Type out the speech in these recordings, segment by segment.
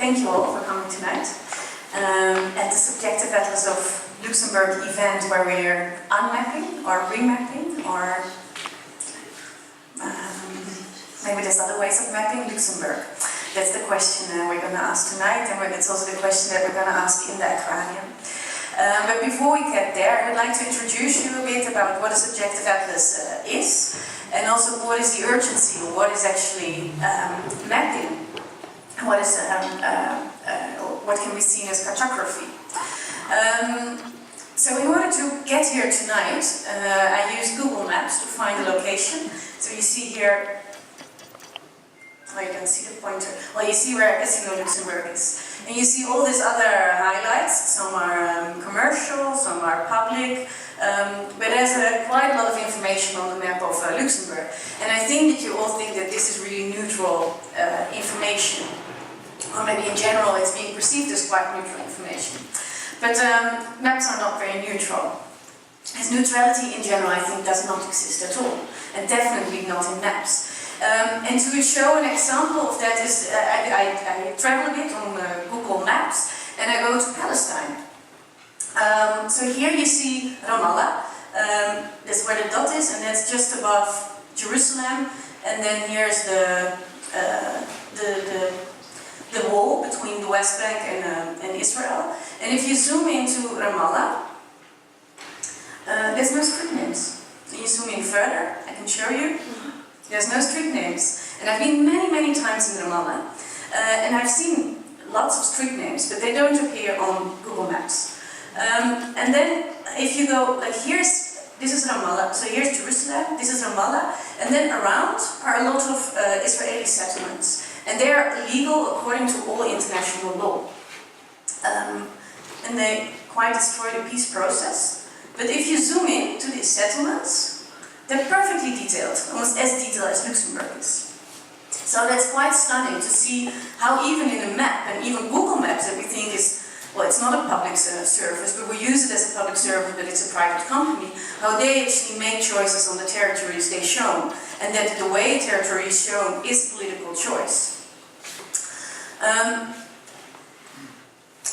Thank you all for coming tonight at the Subjective Atlas of Luxembourg event where we're unmapping or remapping or maybe there's other ways of mapping Luxembourg. That's the question we're going to ask tonight, and it's also the question that we're going to ask in the aquarium. But before we get there, I would like to introduce you a bit about what a Subjective Atlas is, and also what is the urgency, or what is actually mapping, what is what can be seen as cartography. So in order to get here tonight, I used Google Maps to find the location. So you see here. Oh, you don't see the pointer. Well, you see where Casino Luxembourg is. And you see all these other highlights. Some are commercial, some are public. But there's quite a lot of information on the map of Luxembourg. And I think that you all think that this is really neutral information. Or maybe in general it's being perceived as quite neutral information. But maps are not very neutral. As neutrality in general, I think, does not exist at all. And definitely not in maps. And to show an example of that is, I travel a bit on Google Maps and I go to Palestine. So here you see Ramallah, that's where the dot is, and that's just above Jerusalem. And then here's the wall between the West Bank and Israel. And if you zoom into Ramallah, there's no street names. You zoom in further, I can show you. There's no street names. And I've been many times in Ramallah, and I've seen lots of street names, but they don't appear on Google Maps. And then if you go, like this is Ramallah, so here's Jerusalem, this is Ramallah, and then around are a lot of Israeli settlements. And they are illegal according to all international law. And they quite destroy the peace process. But if you zoom in to these settlements, they're perfectly detailed, almost as detailed as Luxembourg is. So that's quite stunning to see how even in a map, and even Google Maps that we think is, well, it's not a public service, but we use it as a public service, but it's a private company, how they actually make choices on the territories they show, and that the way a territory is shown is political choice.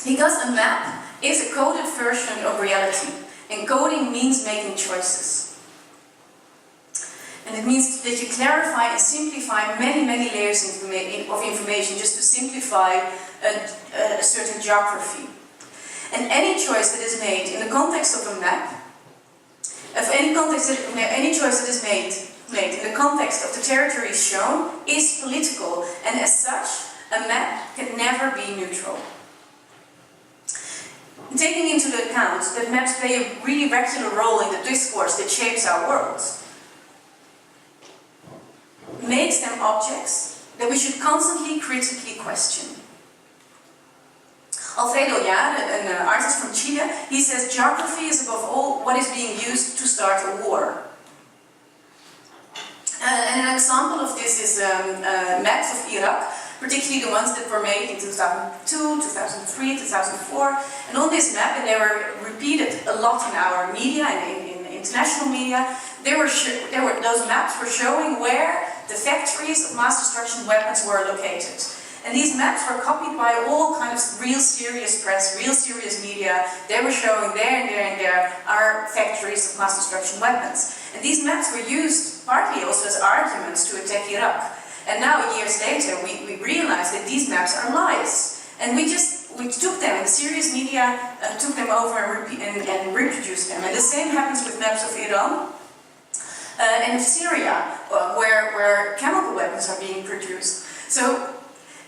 Because a map is a coded version of reality, and coding means making choices. And it means that you clarify and simplify many layers of information just to simplify a certain geography. And any choice that is made in the context of a map, any choice that is made in the context of the territories shown is political, and as such, a map can never be neutral. Taking into account that maps play a really regular role in the discourse that shapes our world, makes them objects that we should constantly critically question. Alfredo Jara, an artist from Chile, he says geography is above all what is being used to start a war. And an example of this is maps of Iraq, particularly the ones that were made in 2002, 2003, 2004. And on this map, and they were repeated a lot in our media and in international media, those maps were showing where the factories of mass destruction weapons were located. And these maps were copied by all kinds of real serious press, real serious media. They were showing there and there and there are factories of mass destruction weapons. And these maps were used partly also as arguments to attack Iraq. And now, years later, we realized that these maps are lies. And we took them, and the serious media took them over and reproduced them. And the same happens with maps of Iran and of Syria, where chemical weapons are being produced. So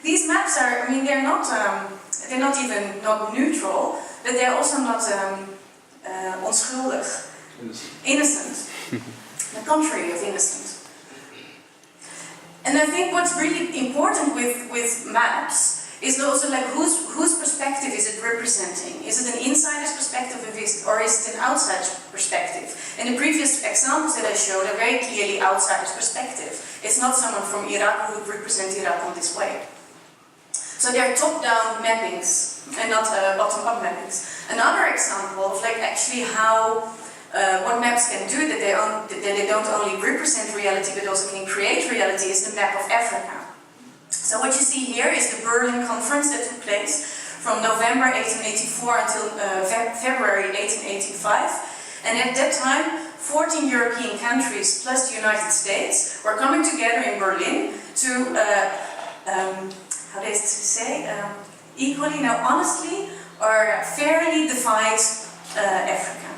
these maps are, they're not even not neutral, but they're also not onschuldig, innocent, the contrary of innocent. And I think what's really important with maps is also like whose perspective is it representing? Is it an insider's perspective or is it an outsider's perspective? And the previous examples that I showed are very clearly outsider's perspective. It's not someone from Iraq who would represent Iraq on this way. So they're top-down mappings and not bottom-up mappings. Another example of like actually how what maps can do that they don't only represent reality but also can create reality is the map of Africa. So So what you see here is the Berlin Conference that took place from November 1884 until February 1885. And at that time, 14 European countries plus the United States were coming together in Berlin to, how they say, equally, no, honestly, or fairly divide Africa.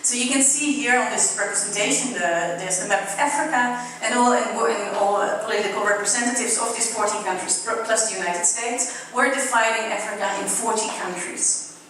So you can see here on this representation, there's the map of Africa, and all political representatives of these 14 countries, plus the United States, were dividing Africa in 40 countries.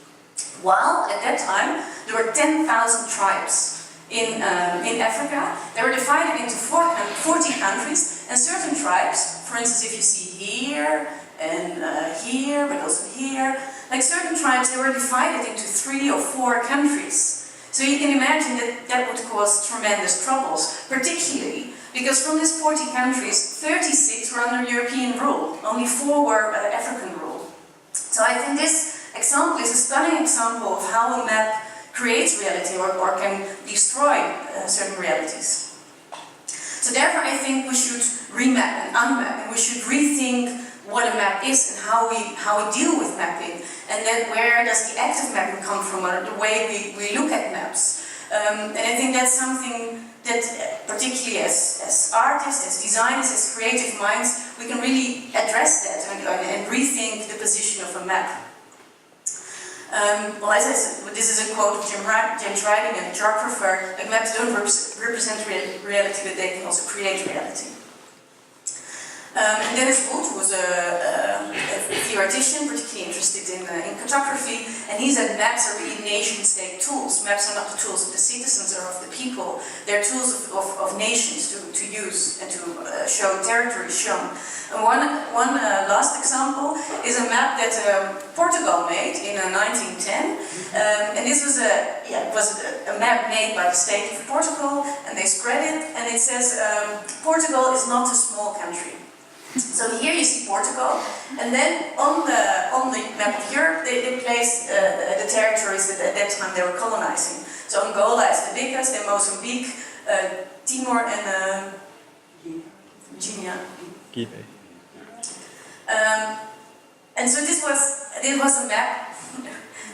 While at that time, there were 10,000 tribes in Africa. They were divided into 40 countries, and certain tribes, for instance, if you see here, and here, but also here, like certain tribes, they were divided into 3 or 4 countries. So you can imagine that that would cause tremendous troubles, particularly because from these 40 countries, 36 were under European rule, only 4 were African rule. So I think this example is a stunning example of how a map creates reality or can destroy certain realities. So therefore I think we should remap and unmap, and we should rethink what a map is and how we deal with mapping, and then where does the act of mapping come from, or the way we look at maps. And I think that's something that, particularly as artists, as designers, as creative minds, we can really address that and rethink the position of a map. Well, as I said, this is a quote of James Riding, a geographer, that maps don't represent reality, but they can also create reality. And Dennis Wood was a theoretician, particularly interested in cartography, and he said maps are really nation-state tools. Maps are not the tools of the citizens or of the people, they're tools of nations to use and to show territory shown. And one last example is a map that Portugal made in 1910, and this was a map made by the state of Portugal, and they spread it, and it says Portugal is not a small country. So here you see Portugal, and then on the map of Europe they placed the territories that at that time they were colonizing. So Angola is the biggest, then Mozambique, Timor, and Guinea. And so this was a map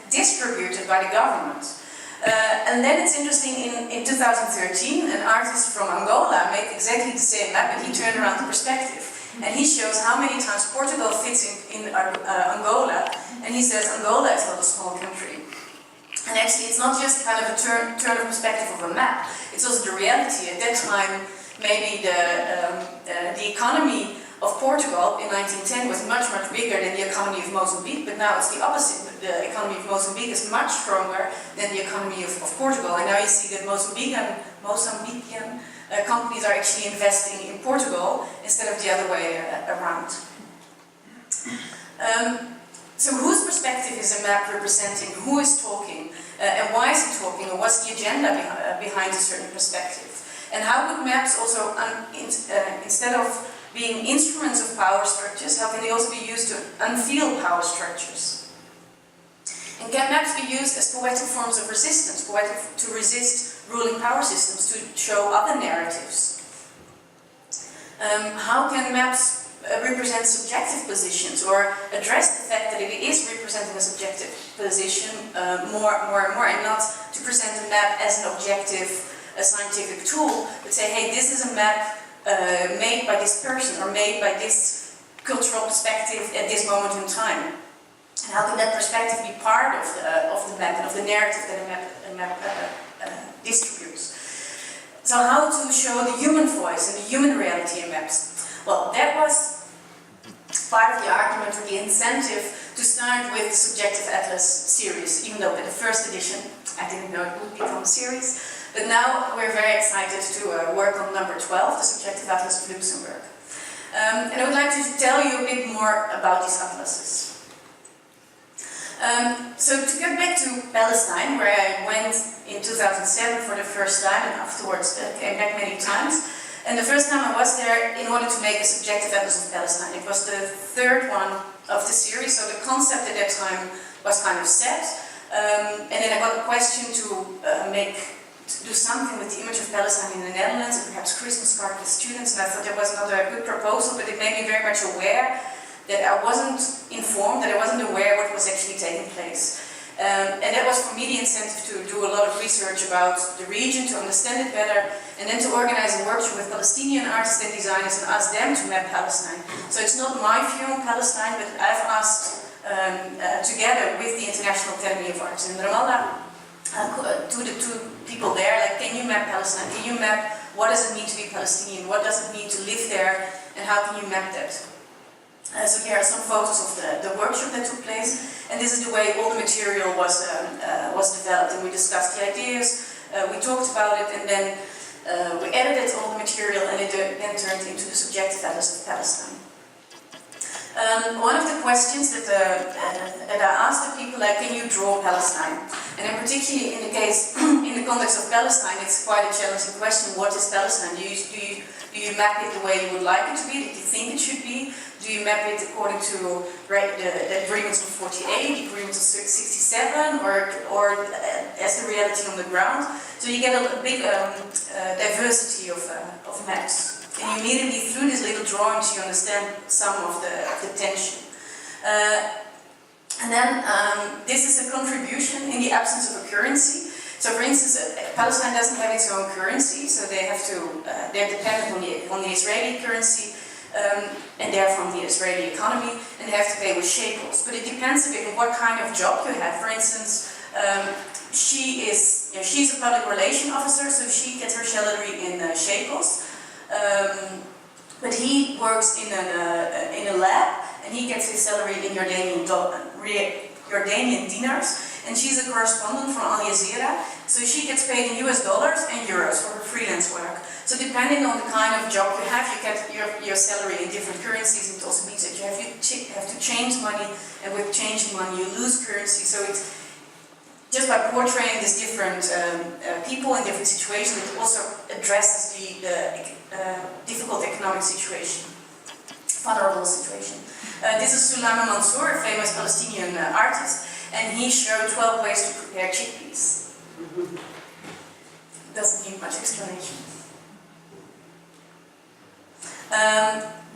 distributed by the government. And then it's interesting, in 2013, an artist from Angola made exactly the same map, and he turned around the perspective. And he shows how many times Portugal fits in Angola, and he says Angola is not a small country. And actually it's not just kind of a turn of perspective of a map, it's also the reality. At that time, maybe the economy of Portugal in 1910 was much bigger than the economy of Mozambique, but now it's the opposite. The economy of Mozambique is much stronger than the economy of Portugal. And now you see that Mozambican companies are actually investing in Portugal instead of the other way around. So whose perspective is a map representing? Who is talking? And why is he talking? Or what's the agenda behind a certain perspective? And how could maps also, instead of being instruments of power structures, how can they also be used to unveil power structures? And can maps be used as poetic forms of resistance, to resist ruling power systems, to show other narratives? How can maps represent subjective positions, or address the fact that it is representing a subjective position more and more, and not to present a map as an objective, a scientific tool, but say, hey, this is a map made by this person, or made by this cultural perspective at this moment in time. And how can that perspective be part of the map and of the narrative that a map distributes? So how to show the human voice and the human reality in maps? Well, that was part of the argument, or the incentive, to start with the Subjective Atlas series, even though in the first edition I didn't know it would become a series. But now we're very excited to work on number 12, the Subjective Atlas of Luxembourg. And I would like to tell you a bit more about these atlases. So to get back to Palestine, where I went in 2007 for the first time, and afterwards came back many times. And the first time I was there in order to make a Subjective Atlas of Palestine. It was the third one of the series, so the concept at that time was kind of set. And then I got a question to do something with the image of Palestine in the Netherlands, and perhaps Christmas card with students, and I thought that was another good proposal. proposal, but it made me very much aware that I wasn't informed, that I wasn't aware what was actually taking place. And that was for me the incentive to do a lot of research about the region, to understand it better, and then to organize a workshop with Palestinian artists and designers and ask them to map Palestine. So it's not my view on Palestine, but I've asked, together with the International Academy of Arts in Ramallah, to the two people there, like, can you map Palestine? Can you map what does it mean to be Palestinian? What does it mean to live there? And how can you map that? So here are some photos of the workshop that took place, and this is the way all the material was developed, and we discussed the ideas, we talked about it, and then we edited all the material, and it then turned into the subjective atlas of Palestine. One of the questions that I asked the people, like, can you draw Palestine? And in particularly in the case, in the context of Palestine, it's quite a challenging question. What is Palestine? Do you map it the way you would like it to be, that you think it should be? Do you map it according to the agreements of 48, the agreements of 67, or as the reality on the ground? So you get a big diversity of maps. And immediately through these little drawings you understand some of the tension. And then this is a contribution in the absence of a currency. So for instance, Palestine doesn't have its own currency, so they have to, they're dependent on the Israeli currency, and they're from the Israeli economy, and they have to pay with shekels. But it depends a bit on what kind of job you have. For instance, she's a public relation officer, so she gets her salary in shekels. But he works in a lab, and he gets his salary in Jordanian dinars. And she's a correspondent from Al Jazeera, so she gets paid in US dollars and euros for her freelance work. So depending on the kind of job you have, you get your salary in different currencies. It also means that you have to change money, and with changing money you lose currency. So it's just by portraying these different people in different situations, it also addresses the difficult economic situation, vulnerable situation. This is Sulaiman Mansour, a famous Palestinian artist. And he showed 12 ways to prepare chickpeas. Doesn't need much explanation.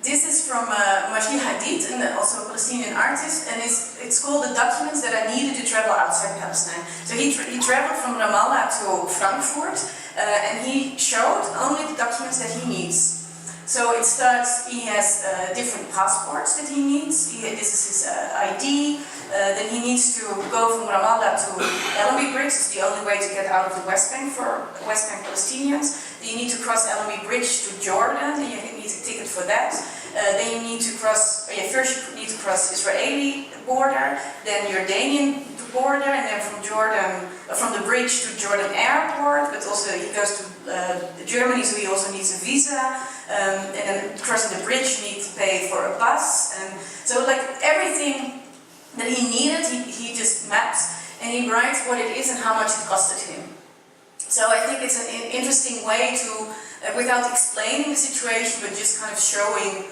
This is from Majdi Hadid, and also a Palestinian artist, and it's called The Documents That I Needed to Travel Outside Palestine. So he traveled from Ramallah to Frankfurt, and he showed only the documents that he needs. So it starts, he has different passports that he needs. This is his ID. Then he needs to go from Ramallah to Allenby Bridge. It's the only way to get out of the West Bank for West Bank Palestinians. Then you need to cross Allenby Bridge to Jordan. Then you need a ticket for that. Then you need to cross, first you need to cross Israeli border, then Jordanian border, and then from Jordan, from the bridge to Jordan airport. But also he goes to Germany, so he also needs a visa. And then crossing the bridge, you need to pay for a bus. And so like everything that he needed, he just maps, and he writes what it is and how much it costed him. So I think it's an interesting way to, without explaining the situation, but just kind of showing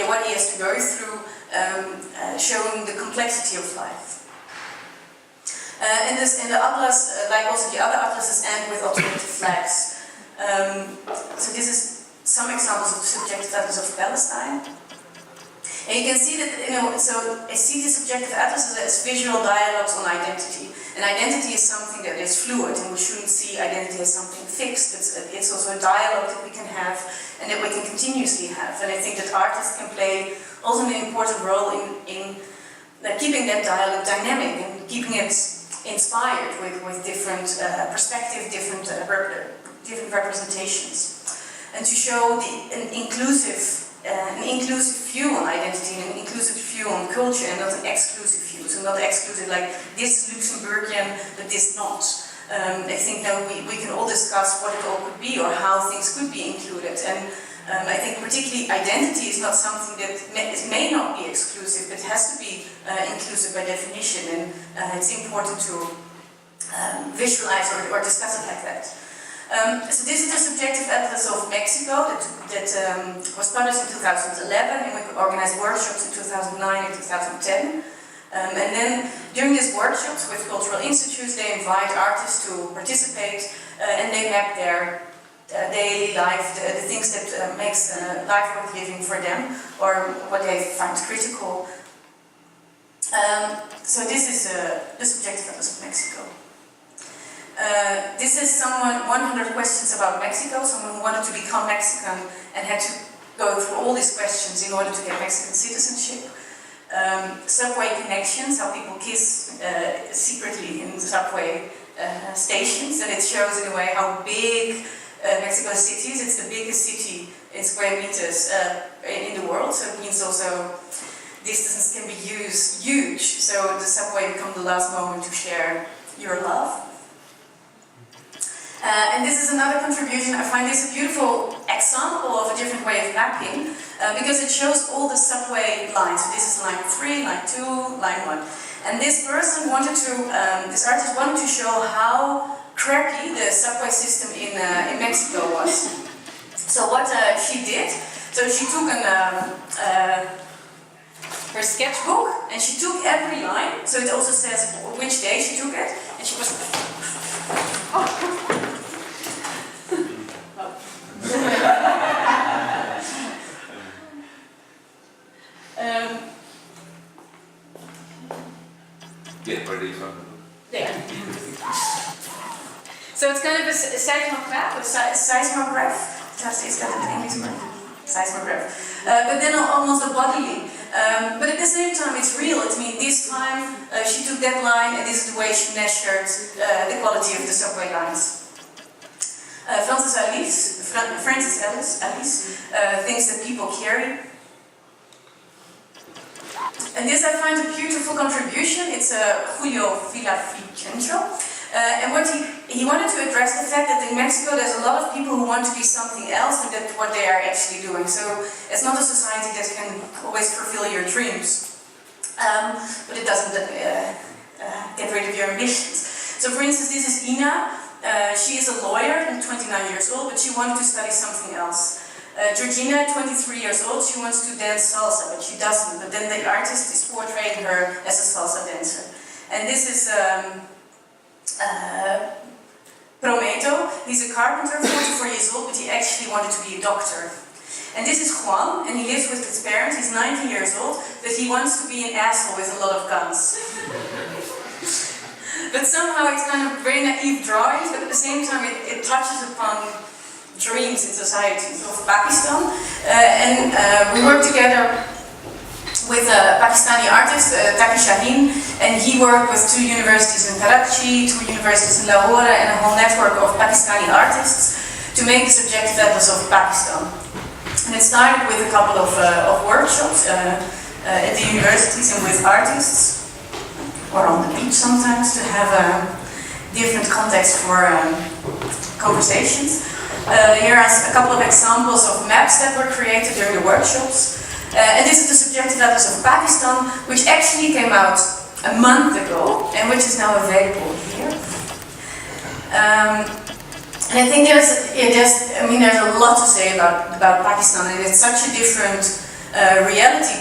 what he has to go through, showing the complexity of life. And the atlas, like also the other atlases, end with alternative flags. So this is some examples of the subjective atlas of Palestine. And you can see that, so I see the subjective atlases as visual dialogues on identity. And identity is something that is fluid, and we shouldn't see identity as something fixed. It's also a dialogue that we can have, and that we can continuously have. And I think that artists can play also an important role in keeping that dialogue dynamic, and keeping it inspired with different perspectives, different representations. And to show an inclusive view on identity, and an inclusive view on culture, and not an exclusive view. So not exclusive like this Luxembourgian, but this not. I think that we can all discuss what it all could be, or how things could be included. And I think particularly identity is not something that may not be exclusive, but has to be inclusive by definition. And it's important to visualize or discuss it like that. So this is the subjective atlas of Mexico that was published in 2011, and we organized workshops in 2009 and 2010. And then during these workshops with cultural institutes, they invite artists to participate, and they map their daily life, the things that makes life worth living for them, or what they find critical. So this is the subjective atlas of Mexico. This is 100 questions about Mexico, someone who wanted to become Mexican and had to go through all these questions in order to get Mexican citizenship. Subway connections, how people kiss secretly in subway stations, and it shows in a way how big Mexico City is. It's the biggest city in square meters in the world, so it means also distances can be huge, so the subway becomes the last moment to share your love. And this is another contribution. I find this a beautiful example of a different way of mapping, because it shows all the subway lines. So this is line 3, line 2, line 1. And this person wanted to, this artist wanted to show how crappy the subway system in Mexico was. So what she did, so she took her sketchbook and she took every line, so it also says which day she took it, and she was So it's kind of a seismograph. Just is that an English word? Seismograph. But then almost a bodily. But at the same time, it's real. I mean, this time she took that line, and this is the way she measured the quality of the subway lines. Francis Alice thinks that people carry. And this I find a beautiful contribution. It's Julio Villavicencio. And what he wanted to address the fact that in Mexico there's a lot of people who want to be something else than what they are actually doing. So it's not a society that can always fulfill your dreams, but it doesn't get rid of your ambitions. So for instance, this is Ina. She is a lawyer and 29 years old, but she wanted to study something else. Georgina, 23 years old, she wants to dance salsa, but she doesn't. But then the artist is portraying her as a salsa dancer. And this is Prometo. He's a carpenter, 44 years old, but he actually wanted to be a doctor. And this is Juan, and he lives with his parents. He's 19 years old, but he wants to be an asshole with a lot of guns. But somehow it's kind of very naive drawings, but at the same time it touches upon dreams in societies of Pakistan. And we work together with a Pakistani artist, Taki Shaheen, and he worked with 2 universities in Karachi, 2 universities in Lahore, and a whole network of Pakistani artists to make the subjective atlas of Pakistan. And it started with a couple of workshops at the universities and with artists, or on the beach sometimes, to have a different context for conversations. Here are a couple of examples of maps that were created during the workshops. And this is the subjective atlas of Pakistan, which actually came out a month ago, and which is now available here. And I think there's a lot to say about Pakistan, and it's such a different reality,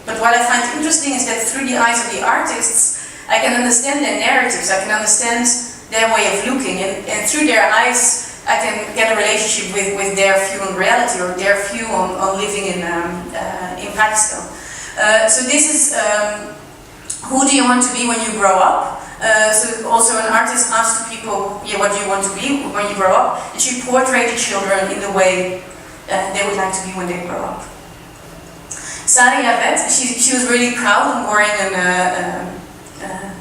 but what I find interesting is that through the eyes of the artists, I can understand their narratives, I can understand their way of looking, and through their eyes I can get a relationship with their view on reality, or their view on living in Pakistan. So this is who do you want to be when you grow up? So also an artist asked people, what do you want to be when you grow up? And she portrayed the children in the way they would like to be when they grow up. Sari Yavet, she was really proud of wearing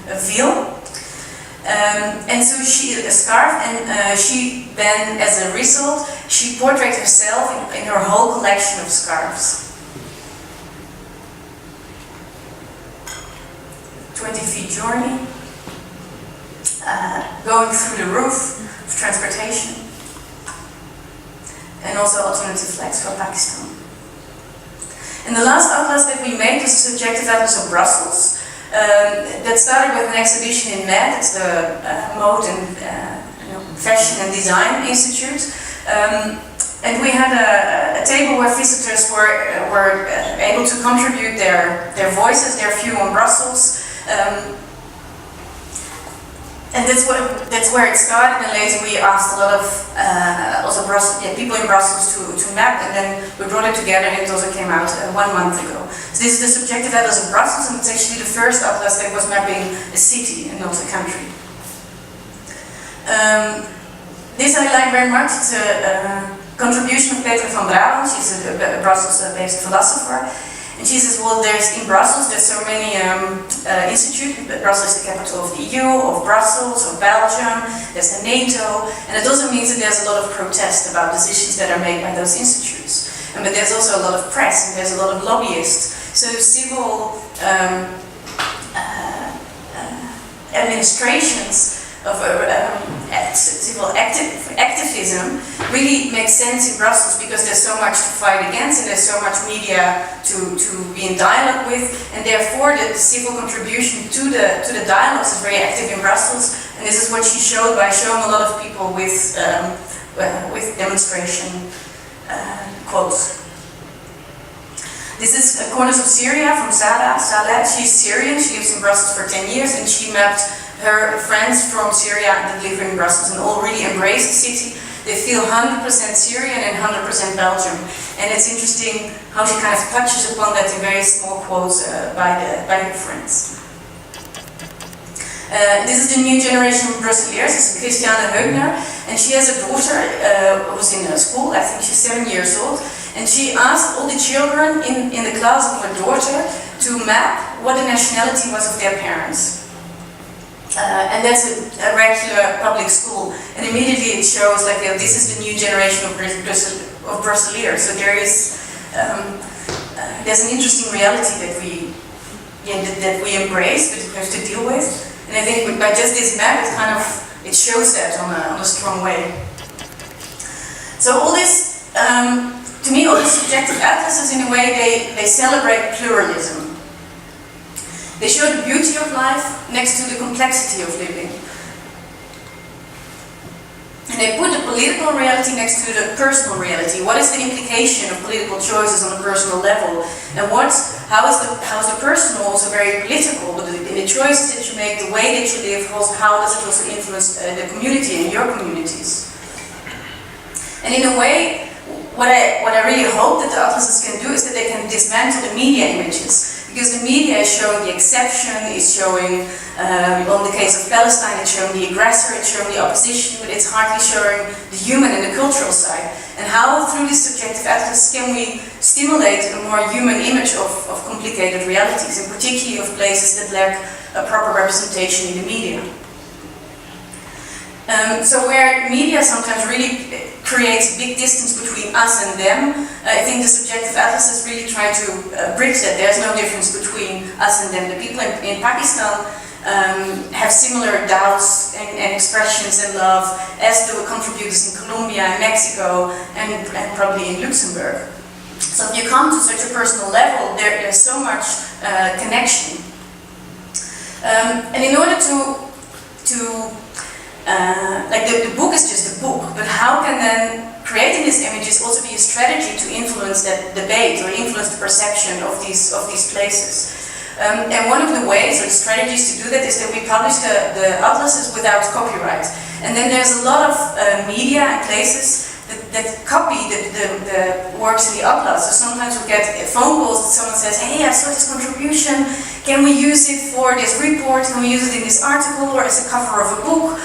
a veil. And so a scarf, and she then, as a result, she portrayed herself in her whole collection of scarves. 20-feet journey, going through the roof of transportation, and also alternative flags for Pakistan. And the last atlas that we made is the subjective atlas of Brussels. That started with an exhibition in MED, it's the Mode and Fashion and Design Institute. And we had a table where visitors were able to contribute their voices, their view on Brussels. And that's where it started, and later we asked a lot of also people in Brussels to map, and then we brought it together, and it also came out 1 month ago. So this is the subjective atlas of Brussels, and it's actually the first atlas that was mapping a city and not a country. This I like very much. It's a contribution of Petra van Brabant. She's a Brussels-based philosopher. And she says, well, in Brussels, there's so many institutes. Brussels is the capital of the EU, of Brussels, of Belgium, there's the NATO, and it also means that there's a lot of protest about decisions that are made by those institutes. But there's also a lot of press, and there's a lot of lobbyists. So civil administrations of civil activism really makes sense in Brussels because there's so much to fight against and there's so much media to be in dialogue with, and therefore the civil contribution to the dialogues is very active in Brussels, and this is what she showed by showing a lot of people with demonstration quotes. This is Corners of Syria from Saleh. She's Syrian, she lives in Brussels for 10 years, and she mapped her friends from Syria that live in Brussels and all really embrace the city. They feel 100% Syrian and 100% Belgium. And it's interesting how she kind of touches upon that in very small quotes by her friends. This is the new generation of Brusseliers. This is Christiane Heugner, and she has a daughter who's in school. I think she's 7 years old. And she asked all the children in the class of her daughter to map what the nationality was of their parents. And that's a regular public school, and immediately it shows like this is the new generation of Brusseliers. So there's an interesting reality that we embrace, but we have to deal with. And I think by just this map, it shows that on a strong way. So all this, to me, all these subjective atlases, in a way, they celebrate pluralism. They show the beauty of life next to the complexity of living. And they put the political reality next to the personal reality. What is the implication of political choices on a personal level? And how is the personal also very political? But in the choices that you make, the way that you live, how does it also influence the community and your communities? And in a way, what I really hope that the atlases can do is that they can dismantle the media images. Because the media is showing the exception, is showing, on the case of Palestine, it's showing the aggressor, it's showing the opposition, but it's hardly showing the human and the cultural side. And how, through this subjective atlas, can we stimulate a more human image of complicated realities, and particularly of places that lack a proper representation in the media? So where media sometimes really creates a big distance between us and them, I think the subjective atlases really try to bridge that. There's no difference between us and them. The people in Pakistan have similar doubts and expressions and love as the contributors in Colombia and Mexico and probably in Luxembourg. So if you come to such a personal level, there's so much connection. And in order the book is just a book, but how can then creating these images also be a strategy to influence that debate or influence the perception of these places? And one of the ways or the strategies to do that is that we publish the atlases without copyright. And then there's a lot of media and places that copy the works in the atlas. So sometimes we get phone calls that someone says, hey, I saw this contribution, can we use it for this report, can we use it in this article or as a cover of a book?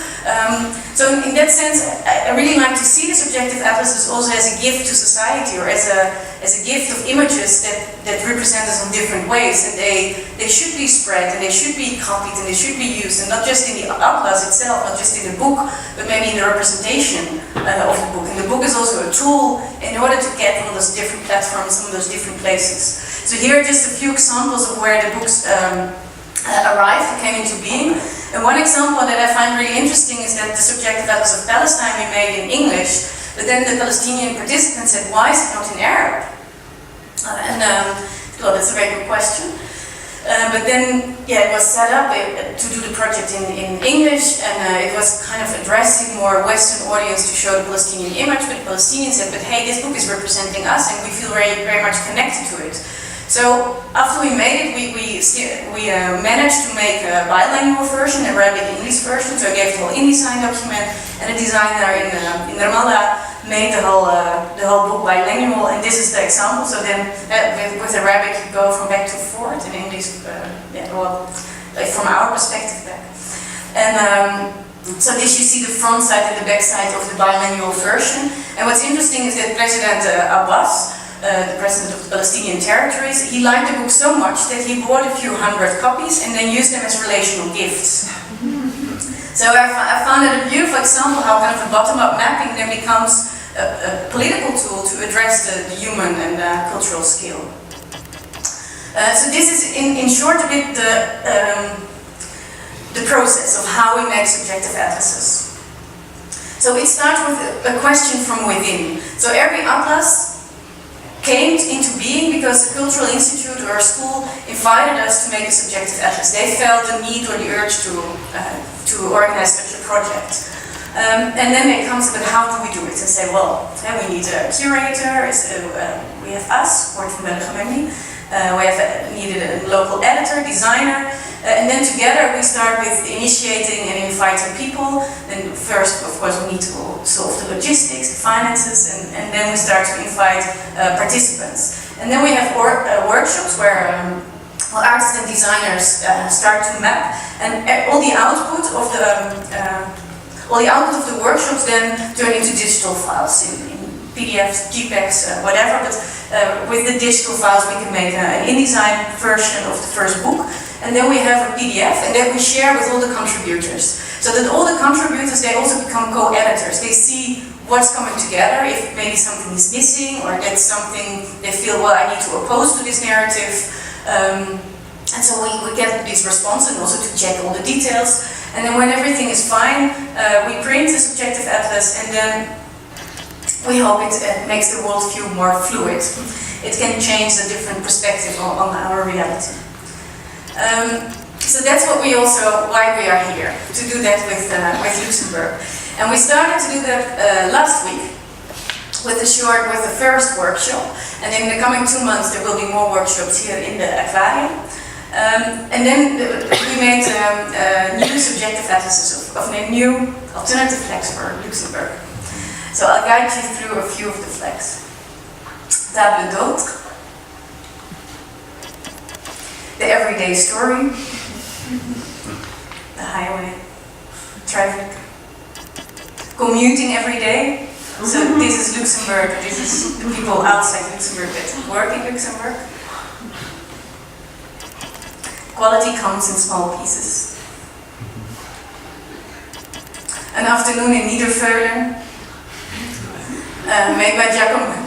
So in that sense, I really like to see the subjective atlases also as a gift to society, or as a gift of images that represent us in different ways, and they should be spread, and they should be copied, and they should be used, and not just in the atlas itself, not just in the book, but maybe in the representation of the book. And the book is also a tool in order to get on those different platforms, on those different places. So here are just a few examples of where the books arrived and came into being. And one example that I find really interesting is that the subjective atlas of Palestine we made in English, but then the Palestinian participants said, why is it not in Arab? Well, that's a very good question. But then, yeah, it was set up to do the project in English, and it was kind of addressing more Western audience to show the Palestinian image, but the Palestinians said, but hey, this book is representing us, and we feel very, very much connected to it. So after we made it, we managed to make a bilingual version, a Arabic-English version. So I gave the whole InDesign document, and a designer in Ramallah made the whole book bilingual. And this is the example. So then with Arabic you go from back to forward, and English, like from our perspective back. And so this you see the front side and the back side of the bilingual version. And what's interesting is that President Abbas, the president of the Palestinian territories, he liked the book so much that he bought a few hundred copies and then used them as relational gifts. So I found it a beautiful example how kind of a bottom-up mapping then becomes a political tool to address the human and cultural skill. So this is in short a bit the process of how we make subjective atlases. So it starts with a question from within. So every atlas came into being because the Cultural Institute or a school invited us to make a subjective atlas. They felt the need or the urge to organize such a project. And then it comes with how do we do it? And say, well, we need a curator, we have us, Vanbelleghem, we have needed a local editor, designer, and then together we start with initiating and inviting people. Then first, of course, we need to solve the logistics, the finances, and then we start to invite participants. And then we have workshops where artists and designers start to map, and all the output of the workshops then turn into digital files in PDFs, JPEGs, whatever, but with the digital files we can make an InDesign version of the first book, and then we have a PDF, and then we share with all the contributors. So that all the contributors, they also become co-editors. They see what's coming together, if maybe something is missing, or that's something they feel, well, I need to oppose to this narrative. And so we get this response, and also to check all the details. And then when everything is fine, we print the subjective atlas, and then we hope it makes the world view more fluid. It can change a different perspective on our reality. So that's what why we are here, to do that with Luxembourg. And we started to do that last week with the first workshop. And in the coming 2 months there will be more workshops here in the aquarium. And then we made new subjective atlases of new alternative flags for Luxembourg. So I'll guide you through a few of the flags. Table d'hôte, the everyday story, the highway, traffic, commuting every day. So this is Luxembourg, this is the people outside Luxembourg that work in Luxembourg. Quality comes in small pieces. An afternoon in Niederveulen, made by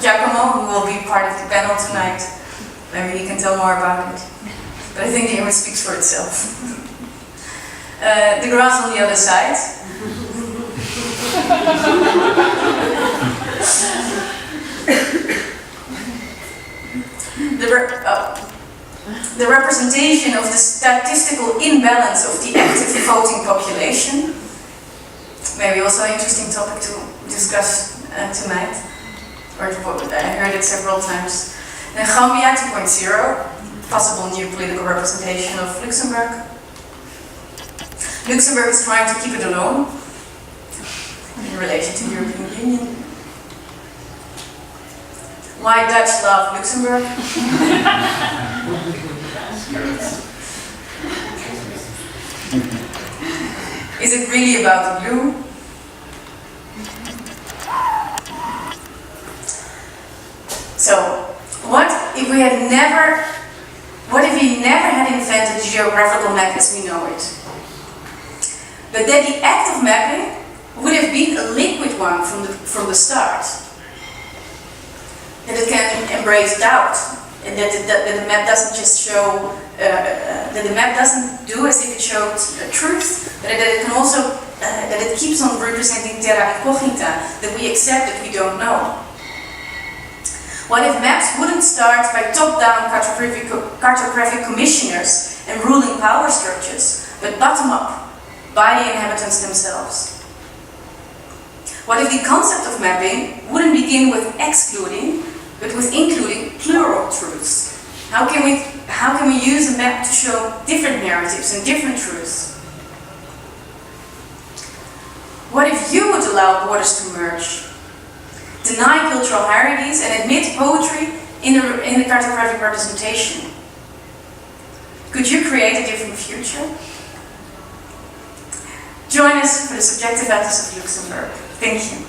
Giacomo, who will be part of the panel tonight. Maybe he can tell more about it. But I think the image speaks for itself. The grass on the other side. The representation of the statistical imbalance of the active voting population. Maybe also an interesting topic to discuss tonight. I heard it several times. Then Gambia 2.0, possible new political representation of Luxembourg. Luxembourg is trying to keep it alone in relation to the European Union. Why Dutch love Luxembourg? Is it really about the blue? So, what if we never had invented the geographical map as we know it? But that the act of mapping would have been a liquid one from the start. That it can embrace doubt, and that the map doesn't just show, that the map doesn't do as if it showed truth, but that it can also, that it keeps on representing terra incognita, that we accept that we don't know. What if maps wouldn't start by top-down cartographic commissioners and ruling power structures, but bottom-up, by the inhabitants themselves? What if the concept of mapping wouldn't begin with excluding, but with including plural truths? How can we use a map to show different narratives and different truths? What if you would allow borders to merge, deny cultural hierarchies and admit poetry in the cartographic representation? Could you create a different future? Join us for the Subjective Atlas of Luxembourg. Thank you.